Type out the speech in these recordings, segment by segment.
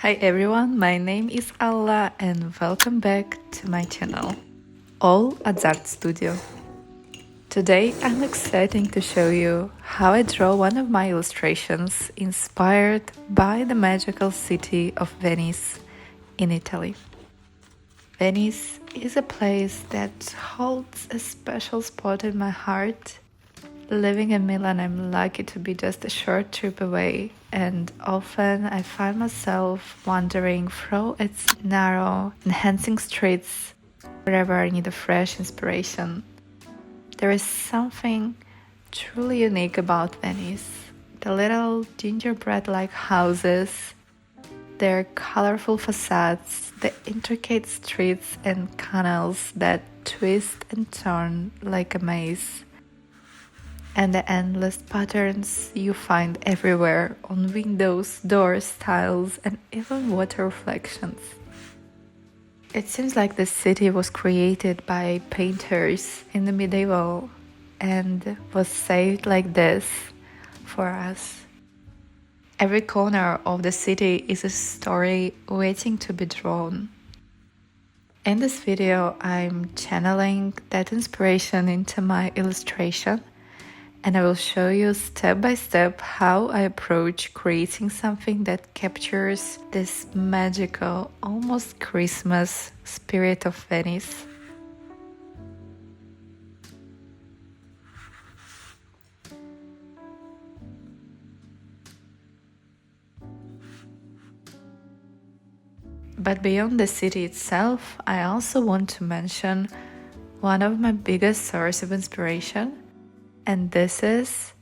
Hi everyone, my name is Alla and welcome back to my channel, all AzArt Studio. Today I'm excited to show you how I draw one of my illustrations inspired by the magical city of Venice in Italy. Venice is a place that holds a special spot in my heart. Living in Milan, I'm lucky to be just a short trip away, and often I find myself wandering through its narrow, enhancing streets wherever I need a fresh inspiration. There is something truly unique about Venice. The little gingerbread-like houses, their colorful facades, the intricate streets and canals that twist and turn like a maze, and the endless patterns you find everywhere on windows, doors, tiles, and even water reflections. It seems like the city was created by painters in the medieval and was saved like this for us. Every corner of the city is a story waiting to be drawn. In this video, I'm channeling that inspiration into my illustration, and I will show you step by step how I approach creating something that captures this magical, almost Christmas spirit of Venice. But beyond the city itself, I also want to mention one of my biggest sources of inspiration, and this is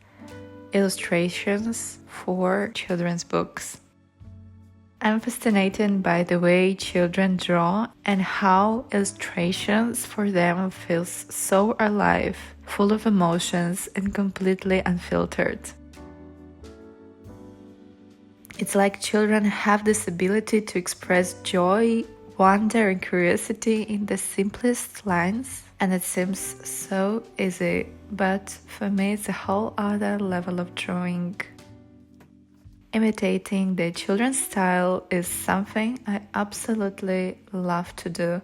illustrations for children's books. I'm fascinated by the way children draw and how illustrations for them feels so alive, full of emotions and completely unfiltered. It's like children have this ability to express joy, wonder and curiosity in the simplest lines, and it seems so easy, but for me it's a whole other level of drawing. Imitating the children's style is something I absolutely love to do.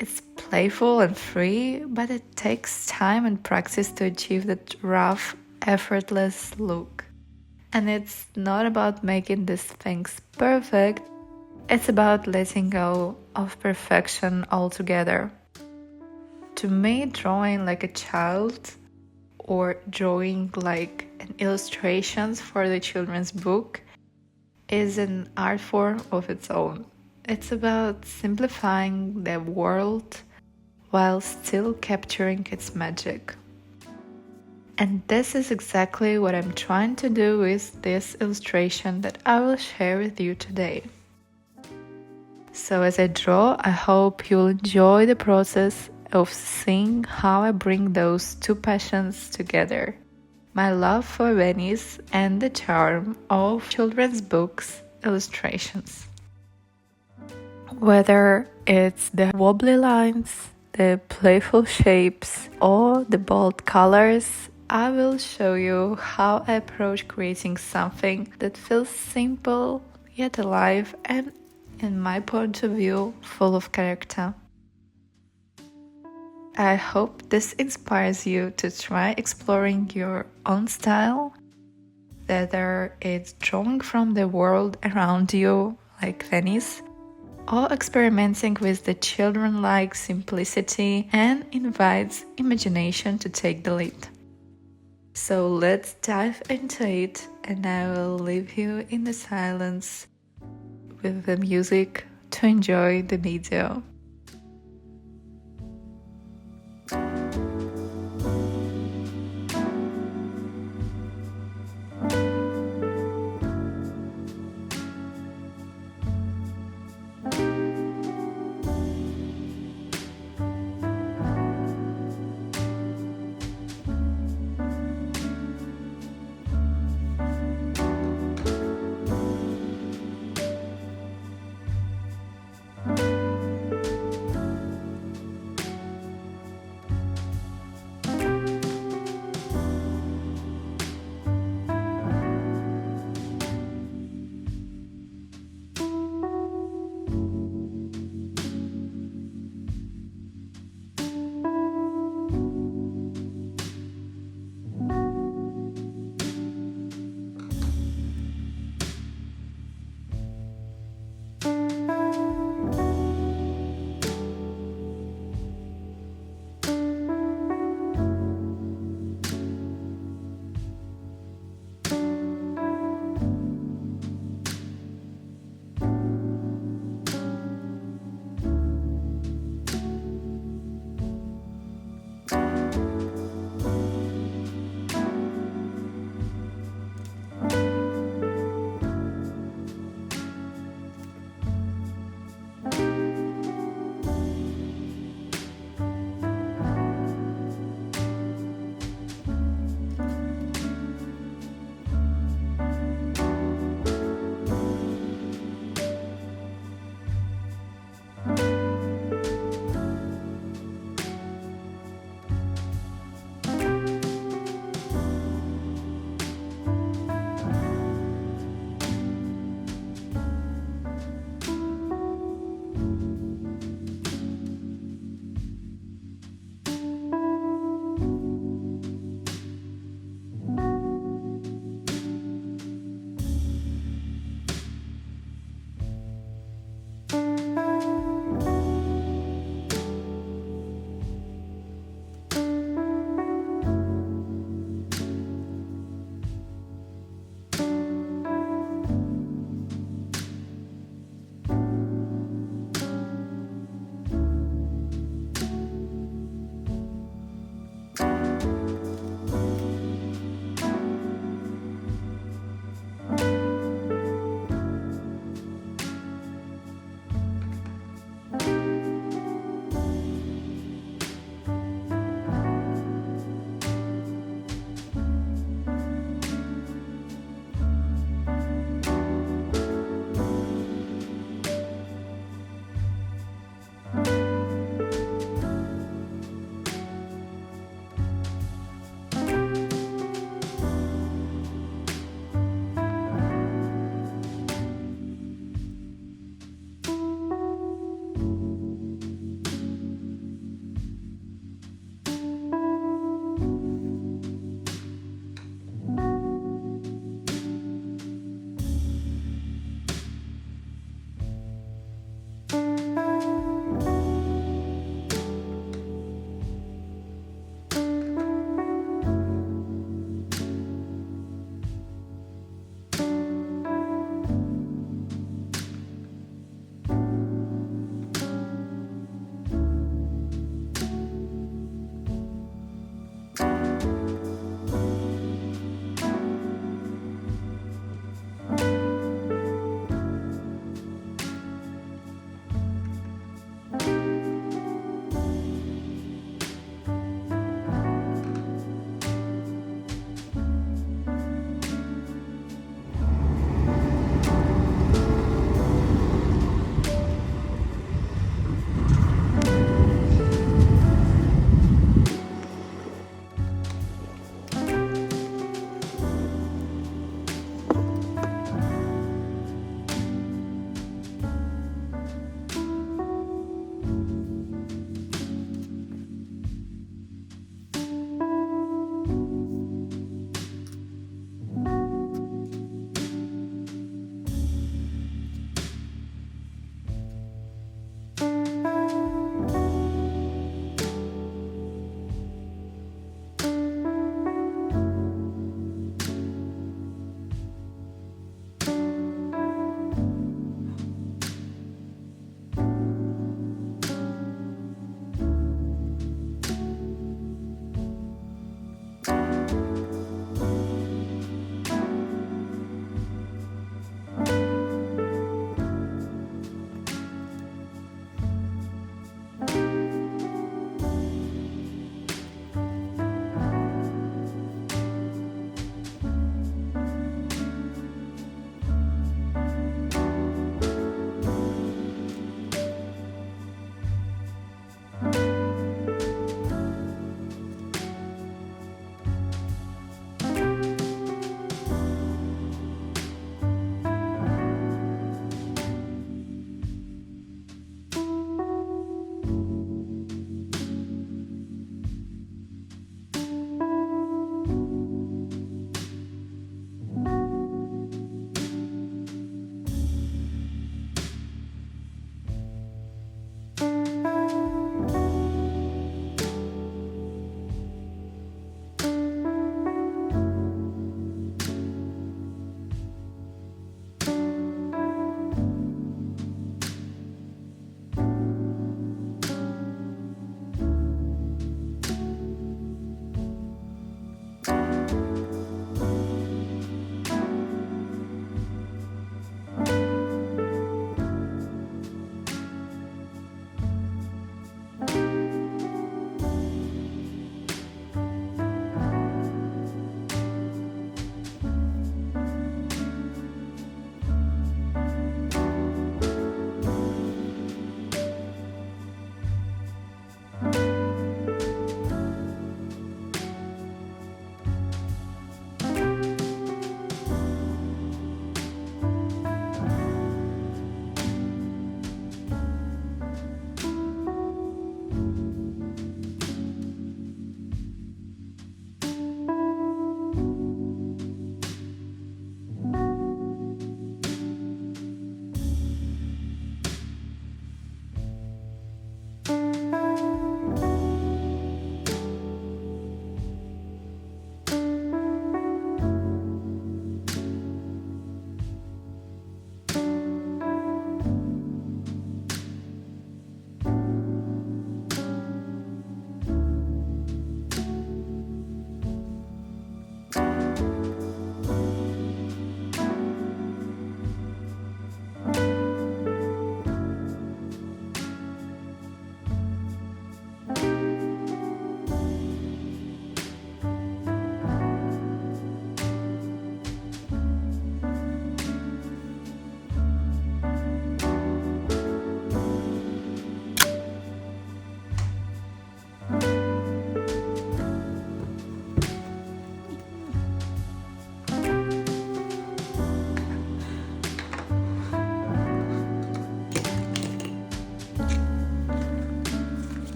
It's playful and free, but it takes time and practice to achieve that rough, effortless look. And it's not about making these things perfect, it's about letting go of perfection altogether. To me, drawing like a child or drawing like an illustrations for the children's book is an art form of its own. It's about simplifying the world while still capturing its magic. And this is exactly what I'm trying to do with this illustration that I will share with you today. So as I draw, I hope you'll enjoy the process of seeing how I bring those two passions together. My love for Venice and the charm of children's books illustrations. Whether it's the wobbly lines, the playful shapes, or the bold colors, I will show you how I approach creating something that feels simple yet alive and, in my point of view, full of character. I hope this inspires you to try exploring your own style, whether it's drawing from the world around you, like Venice, or experimenting with the children-like simplicity and invites imagination to take the lead. So let's dive into it, and I will leave you in the silence with the music to enjoy the video.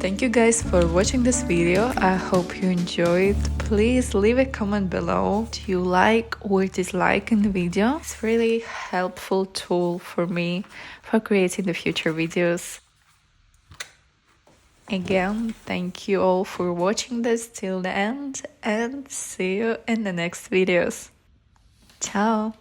Thank you guys for watching this video. I hope you enjoyed. Please leave a comment below. Do you like or dislike in the video? It's really helpful tool for me for creating the future videos. Again, thank you all for watching this till the end and see you in the next videos. Ciao!